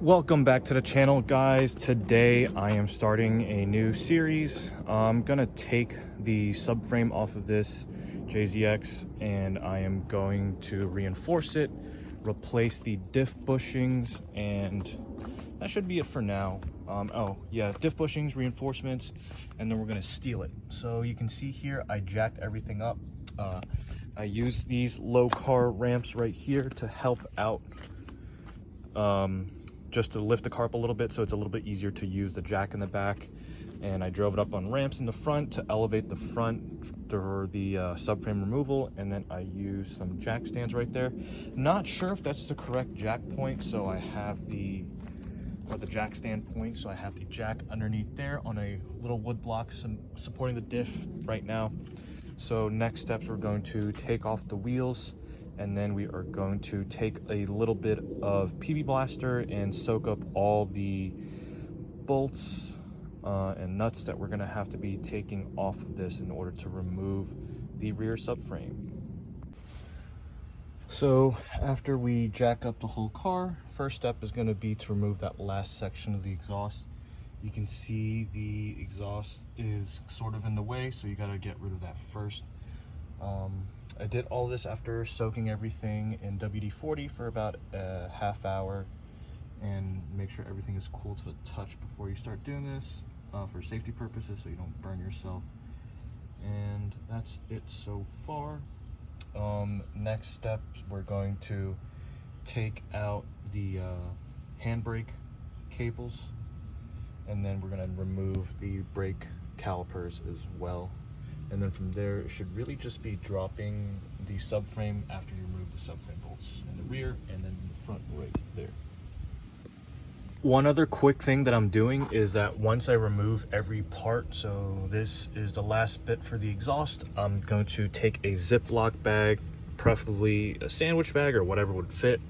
Welcome back to the channel, guys. Today I am starting a new series. I'm gonna take the subframe off of this JZX and I am going to reinforce it, replace the diff bushings, and that should be it for now. Diff bushings, reinforcements, and then we're gonna steel it. So you can see here I jacked everything up. I use these low car ramps right here to help out, just to lift the car up a little bit so it's a little bit easier to use the jack in the back. And I drove it up on ramps in the front to elevate the front for the subframe removal, and then I used some jack stands right there. Not sure if that's the correct jack point, so I have the jack stand point, so I have the jack underneath there on a little wood block supporting the diff right now. So next steps, we're going to take off the wheels, and then we are going to take a little bit of PB Blaster and soak up all the bolts and nuts that we're gonna have to be taking off of this in order to remove the rear subframe. So after we jack up the whole car, first step is gonna be to remove that last section of the exhaust. You can see the exhaust is sort of in the way, so you gotta get rid of that first. I did all this after soaking everything in WD-40 for about a half hour, and make sure everything is cool to the touch before you start doing this for safety purposes, so you don't burn yourself. And that's it so far. Next steps, we're going to take out the handbrake cables, and then we're going to remove the brake calipers as well. And then from there, it should really just be dropping the subframe after you remove the subframe bolts in the rear and then in the front right there. One other quick thing that I'm doing is that once I remove every part, so this is the last bit for the exhaust, I'm going to take a Ziploc bag, preferably a sandwich bag or whatever would fit.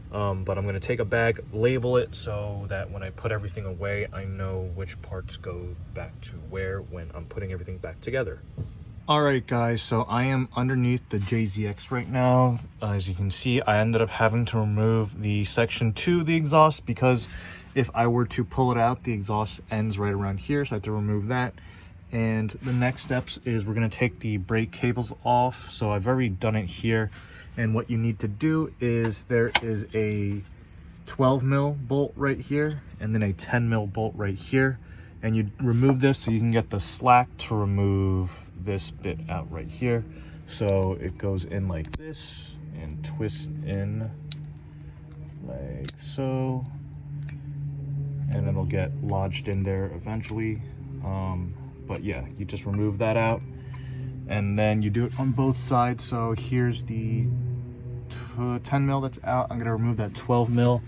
But I'm going to take a bag, label it so that when I put everything away, I know which parts go back to where when I'm putting everything back together. All right, guys, so I am underneath the JZX right now. As you can see, I ended up having to remove the section 2 of the exhaust because if I were to pull it out, the exhaust ends right around here, so I have to remove that. And the next steps is we're going to take the brake cables off. So I've already done it here. And what you need to do is there is a 12 mil bolt right here and then a 10 mil bolt right here. And you remove this so you can get the slack to remove this bit out right here. So it goes in like this and twists in like so. And it'll get lodged in there eventually. But yeah, you just remove that out and then you do it on both sides. So here's the 10 mil that's out. I'm gonna remove that 12 mil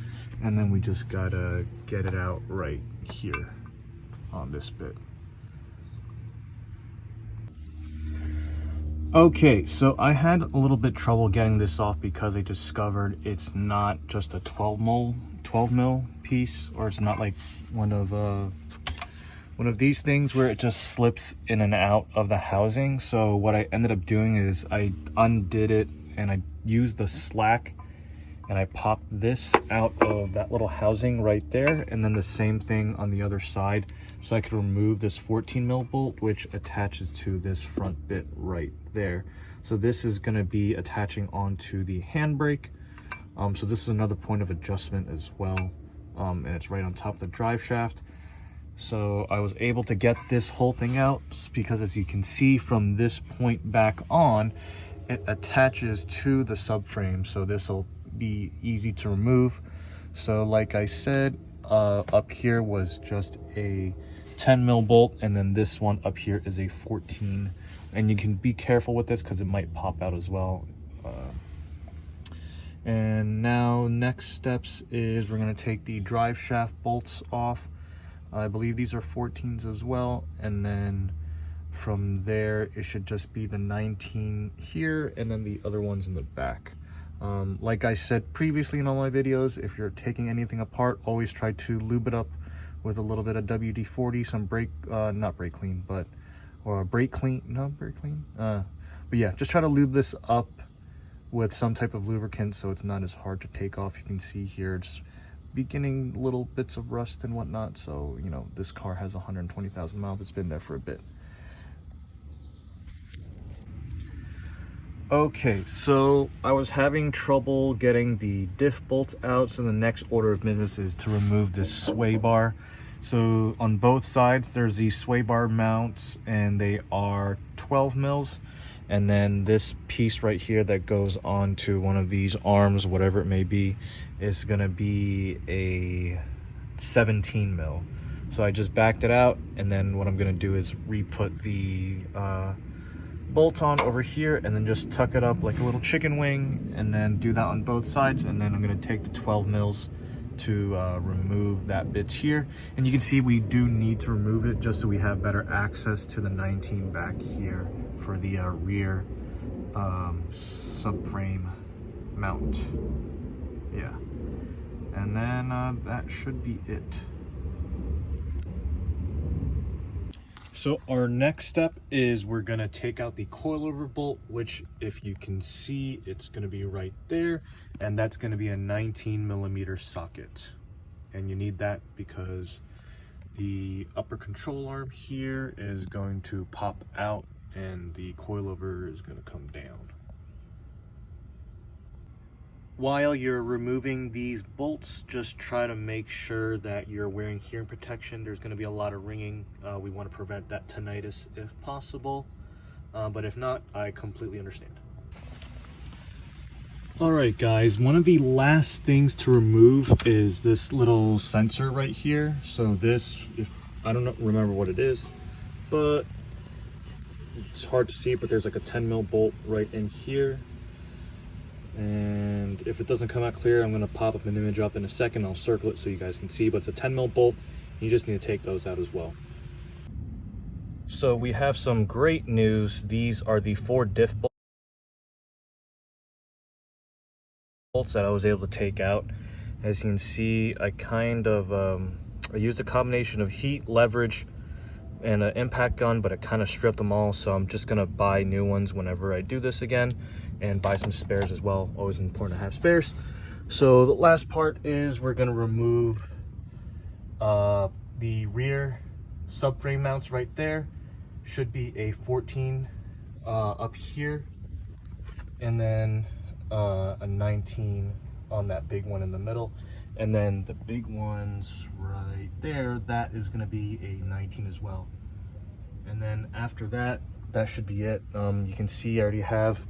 and then we just gotta get it out right here on this bit. Okay, so I had a little bit trouble getting this off because I discovered it's not just a 12 mil piece, or it's not like one of these things where it just slips in and out of the housing. So what I ended up doing is I undid it and I used the slack and I popped this out of that little housing right there, and then the same thing on the other side, so I could remove this 14 mil bolt which attaches to this front bit right there. So this is going to be attaching onto the handbrake. So this is another point of adjustment as well, and it's right on top of the drive shaft. So I was able to get this whole thing out because, as you can see from this point back on, it attaches to the subframe, so this will be easy to remove. So like I said, up here was just a 10 mil bolt, and then this one up here is a 14, and you can be careful with this because it might pop out as well. And now next steps is we're going to take the drive shaft bolts off. I believe these are 14s as well, and then from there it should just be the 19 here and then the other ones in the back. Like I said previously in all my videos, if you're taking anything apart, always try to lube it up with a little bit of WD-40, some brake clean. But yeah, just try to lube this up with some type of lubricant so it's not as hard to take off. You can see here it's beginning little bits of rust and whatnot. So, you know, this car has 120,000 miles. It's been there for a bit. Okay, so I was having trouble getting the diff bolts out, so the next order of business is to remove this sway bar. So on both sides there's these sway bar mounts, and they are 12 mils, and then this piece right here that goes onto one of these arms, whatever it may be, is gonna be a 17 mil. So I just backed it out, and then what I'm gonna do is re-put the bolt on over here, and then just tuck it up like a little chicken wing, and then do that on both sides. And then I'm going to take the 12 mils to remove that bit here, and you can see we do need to remove it just so we have better access to the 19 back here for the rear subframe mount. Yeah, and then that should be it. So our next step is we're gonna take out the coilover bolt, which if you can see, it's gonna be right there. And that's gonna be a 19 millimeter socket. And you need that because the upper control arm here is going to pop out and the coilover is gonna come down. While you're removing these bolts, just try to make sure that you're wearing hearing protection. There's going to be a lot of ringing. We want to prevent that tinnitus if possible, but if not, I completely understand. All right, guys, one of the last things to remove is this little sensor right here. So this, if I don't remember what it is, but it's hard to see, but there's like a 10 mil bolt right in here. And if it doesn't come out clear, I'm going to pop up an image up in a second. I'll circle it so you guys can see, but it's a 10 mil bolt. You just need to take those out as well. So we have some great news. These are the 4 diff bolts that I was able to take out. As you can see, I I used a combination of heat, leverage, and an impact gun, but it kind of stripped them all. So I'm just going to buy new ones whenever I do this again, and buy some spares as well. Always important to have spares. So the last part is we're going to remove the rear subframe mounts right there. Should be a 14 up here, and then a 19 on that big one in the middle, and then the big ones right there, that is going to be a 19 as well. And then after that, that should be it. You can see I already have,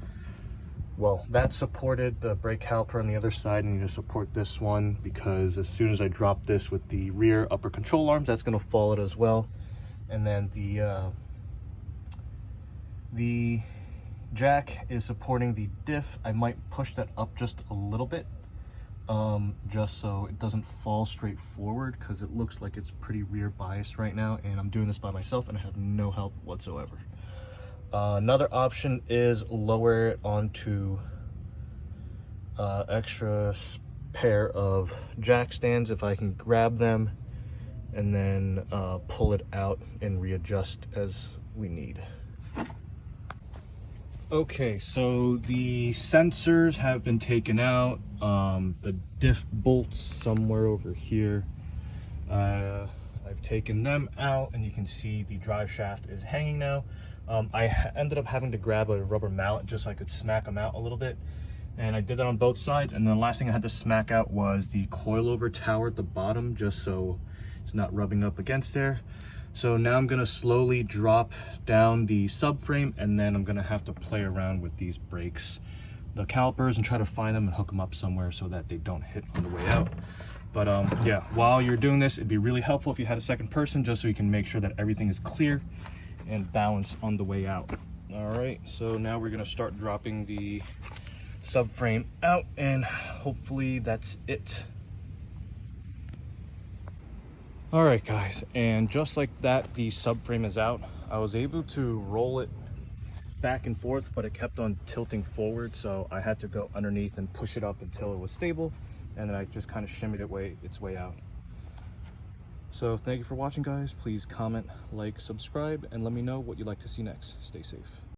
well, that supported the brake caliper on the other side. I need to support this one because as soon as I drop this with the rear upper control arms, that's going to fall it as well. And then the jack is supporting the diff. I might push that up just a little bit, just so it doesn't fall straight forward, because it looks like it's pretty rear biased right now, and I'm doing this by myself and I have no help whatsoever. Another option is lower it onto extra pair of jack stands if I can grab them, and then pull it out and readjust as we need. Okay, so the sensors have been taken out. The diff bolts somewhere over here. I've taken them out, and you can see the drive shaft is hanging now. I ended up having to grab a rubber mallet just so I could smack them out a little bit, and I did that on both sides. And then the last thing I had to smack out was the coilover tower at the bottom, just so it's not rubbing up against there. So now I'm going to slowly drop down the subframe, and then I'm going to have to play around with these brakes, the calipers, and try to find them and hook them up somewhere so that they don't hit on the way out. But yeah, while you're doing this, it'd be really helpful if you had a second person, just so you can make sure that everything is clear and balanced on the way out. All right, so now we're going to start dropping the subframe out, and hopefully that's it. All right, guys, and just like that, the subframe is out. I was able to roll it back and forth, but it kept on tilting forward, so I had to go underneath and push it up until it was stable, and then I just kind of shimmied its way out. So thank you for watching, guys. Please comment, like, subscribe, and let me know what you'd like to see next. Stay safe.